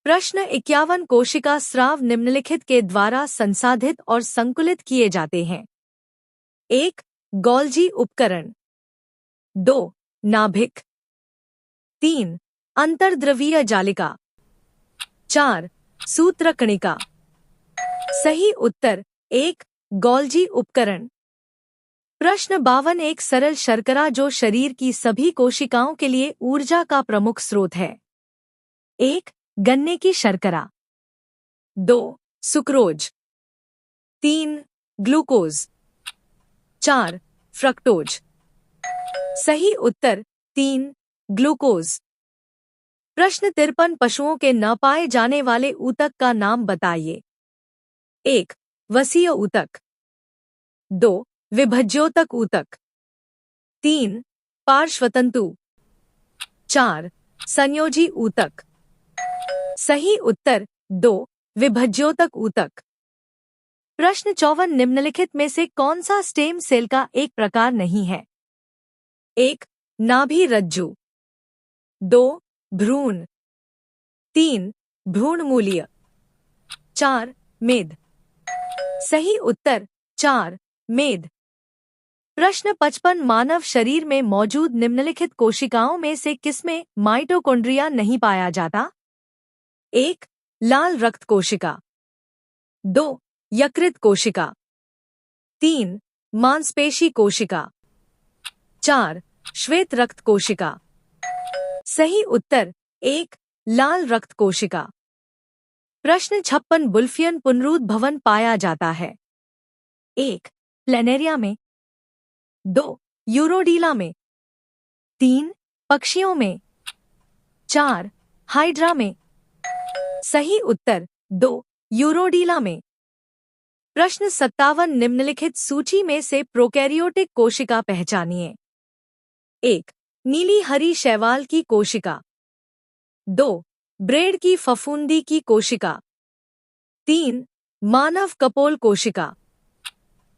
प्रश्न 51 कोशिका स्राव निम्नलिखित के द्वारा संसाधित और संकुलित किए जाते हैं। 1. गोल्जी उपकरण। 2. नाभिक। 3. अंतर्द्रवीय जालिका। 4. सूत्रकणिका। सही उत्तर 1. गोल्जी उपकरण। प्रश्न 52 एक सरल शर्करा जो शरीर की सभी कोशिकाओं के लिए ऊर्जा का प्रमुख स्रोत है। 1. गन्ने की शर्करा। 2. सुक्रोज। 3. ग्लूकोज। 4. फ्रक्टोज। सही उत्तर 3. ग्लूकोज। प्रश्न 53 पशुओं के न पाए जाने वाले ऊतक का नाम बताइए। 1. वसीय ऊतक। 2. विभज्योतक ऊतक। 3. पार्श्वतंतु। 4. संयोजी ऊतक। सही उत्तर 2. विभज्योतक ऊतक। प्रश्न 54 निम्नलिखित में से कौन सा स्टेम सेल का एक प्रकार नहीं है। 1. नाभि रज्जु। 2. भ्रूण। 3. भ्रूणमूलीय। 4. मेद। सही उत्तर 4. मेद। प्रश्न 55 मानव शरीर में मौजूद निम्नलिखित कोशिकाओं में से किसमें माइटोकॉन्ड्रिया नहीं पाया जाता। 1. लाल रक्त कोशिका। 2. यकृत कोशिका। 3. मांसपेशी कोशिका। 4. श्वेत रक्त कोशिका। सही उत्तर 1. लाल रक्त कोशिका। प्रश्न 56 बुल्फियन पुनरुद्ध भवन पाया जाता है। 1. प्लेनेरिया में। 2. यूरोडीला में। 3. पक्षियों में। 4. हाइड्रा में। सही उत्तर 2. यूरोडीला में। प्रश्न 57 निम्नलिखित सूची में से प्रोकैरियोटिक कोशिका पहचानिए। 1. नीली हरी शैवाल की कोशिका। 2. ब्रेड की फफूंदी की कोशिका। 3. मानव कपोल कोशिका।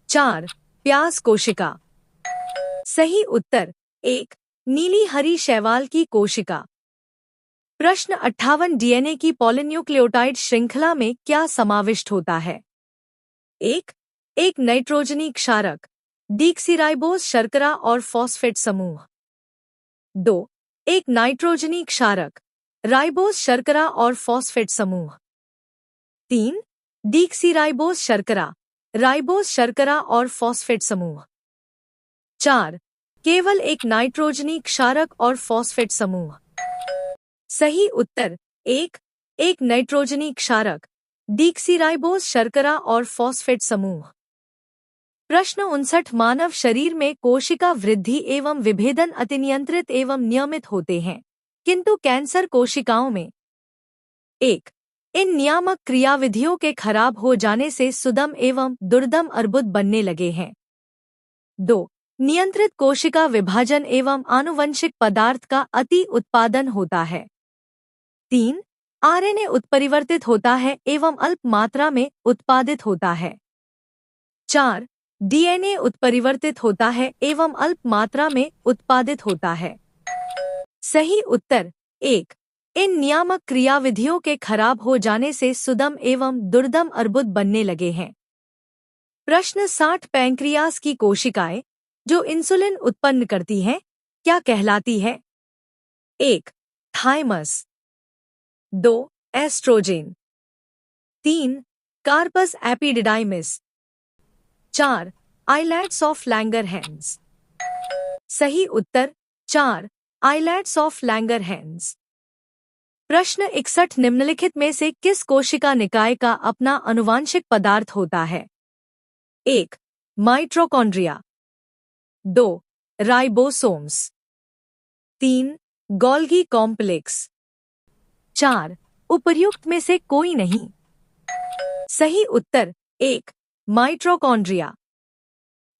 4. प्याज कोशिका। सही उत्तर 1. नीली हरी शैवाल की कोशिका। प्रश्न 58 डीएनए की पॉलीन्यूक्लियोटाइड श्रृंखला में क्या समाविष्ट होता है। 1. एक नाइट्रोजनी क्षारक, डीक्सीराइबोज शर्करा और फॉस्फेट समूह। 2. एक नाइट्रोजनी क्षारक, राइबोज शर्करा और फॉस्फेट समूह। 3. डीक्सीराइबोज शर्करा, राइबोज शर्करा और फॉस्फेट समूह। 4. केवल एक नाइट्रोजनी क्षारक और फॉस्फेट समूह। सही उत्तर 1. एक नाइट्रोजनी क्षारक, डीक्सीराइबोज शर्करा और फॉस्फेट समूह। प्रश्न 59 मानव शरीर में कोशिका वृद्धि एवं विभेदन अतिनियंत्रित एवं नियमित होते हैं, किंतु कैंसर कोशिकाओं में 1. इन नियामक क्रियाविधियों के खराब हो जाने से सुदम एवं दुर्दम अर्बुद बनने लगे हैं। 2. नियंत्रित कोशिका विभाजन एवं आनुवंशिक पदार्थ का अति उत्पादन होता है। 3. आरएनए उत्परिवर्तित होता है एवं अल्प मात्रा में उत्पादित होता है। 4. डीएनए उत्परिवर्तित होता है एवं अल्प मात्रा में उत्पादित होता है। सही उत्तर 1. इन नियामक क्रियाविधियों के खराब हो जाने से सुदम एवं दुर्दम अर्बुद बनने लगे हैं। प्रश्न 60 पैंक्रियास की कोशिकाएं जो इंसुलिन उत्पन्न करती हैं क्या कहलाती है। 1. Thymus. 2. Estrogen. 3. Corpus epididymis. 4. Islets of Langerhans. सही उत्तर 4. Islets of Langerhans. प्रश्न 61 निम्नलिखित में से किस कोशिका निकाय का अपना आनुवांशिक पदार्थ होता है। 1. माइटोकॉन्ड्रिया। 2. राइबोसोम्स। 3. Golgi complex. 4. उपर्युक्त में से कोई नहीं। सही उत्तर 1. माइटोकॉन्ड्रिया।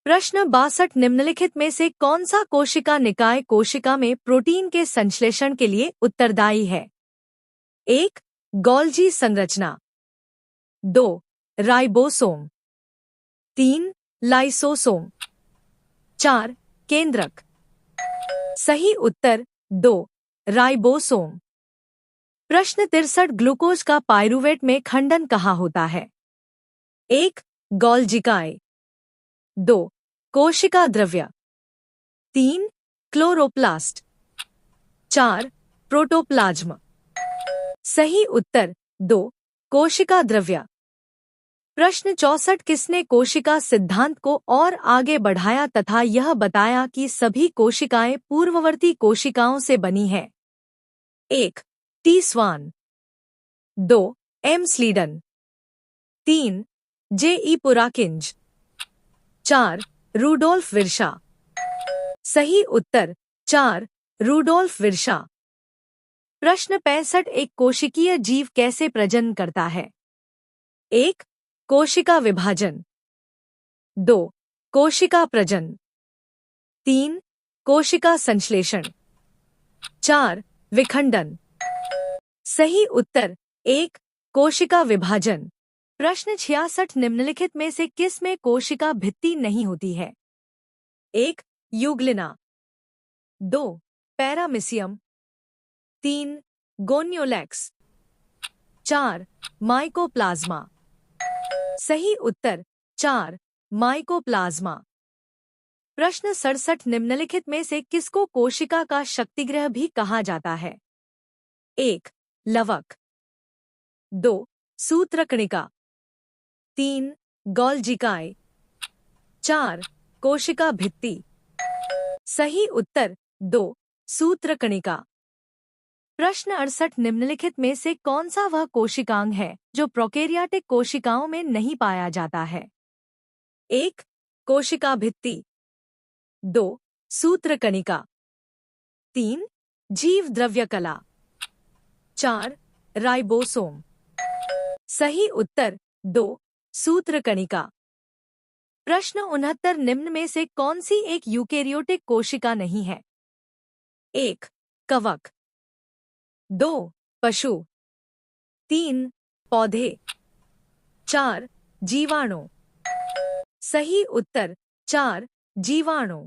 प्रश्न 62 निम्नलिखित में से कौन सा कोशिका निकाय कोशिका में प्रोटीन के संश्लेषण के लिए उत्तरदायी है। 1. गोल्जी संरचना। 2. राइबोसोम। 3. लाइसोसोम। 4. केंद्रक। सही उत्तर 2. राइबोसोम। प्रश्न 63 ग्लूकोज का पाइरूवेट में खंडन कहाँ होता है? 1. गोल्जिकाए, 2. कोशिका द्रव्य, 3. क्लोरोप्लास्ट, 4. प्रोटोप्लाज्म। सही उत्तर 2. कोशिका द्रव्य। प्रश्न 64 किसने कोशिका सिद्धांत को और आगे बढ़ाया तथा यह बताया कि सभी कोशिकाएं पूर्ववर्ती कोशिकाओं से बनी हैं? 1. T Schwann, 2. M Schleiden, 3. J E Purkinje, 4. Rudolf Virchow. सही उत्तर 4. रूडोल्फ विरशा। प्रश्न 65 एक कोशिकीय जीव कैसे प्रजनन करता है? 1. कोशिका विभाजन, 2. कोशिका प्रजनन, 3. कोशिका संश्लेषण, 4. विखंडन। सही उत्तर 1. कोशिका विभाजन। प्रश्न 66 निम्नलिखित में से किस में कोशिका भित्ति नहीं होती है? 1. यूग्लिना, 2. पैरामीशियम, 3. गोनियोलैक्स, 4. माइकोप्लाज्मा। सही उत्तर 4. माइकोप्लाज्मा। प्रश्न 67 निम्नलिखित में से किसको कोशिका का शक्तिगृह भी कहा जाता है? 1. लवक, 2. सूत्रकणिका, 3. गोल्जिकाए, 4. कोशिका भित्ति। सही उत्तर 2. सूत्रकणिका। प्रश्न 68 निम्नलिखित में से कौन सा वह कोशिकांग है जो प्रोकैरियोटिक कोशिकाओं में नहीं पाया जाता है? 1. कोशिका भित्ति, 2. सूत्रकणिका, 3. जीव द्रव्यकला, 4. राइबोसोम। सही उत्तर 2. सूत्रकणिका। प्रश्न 69 निम्न में से कौन सी एक यूकेरियोटिक कोशिका नहीं है? 1. कवक, 2. पशु, 3. पौधे, 4. जीवाणु। सही उत्तर 4. जीवाणु।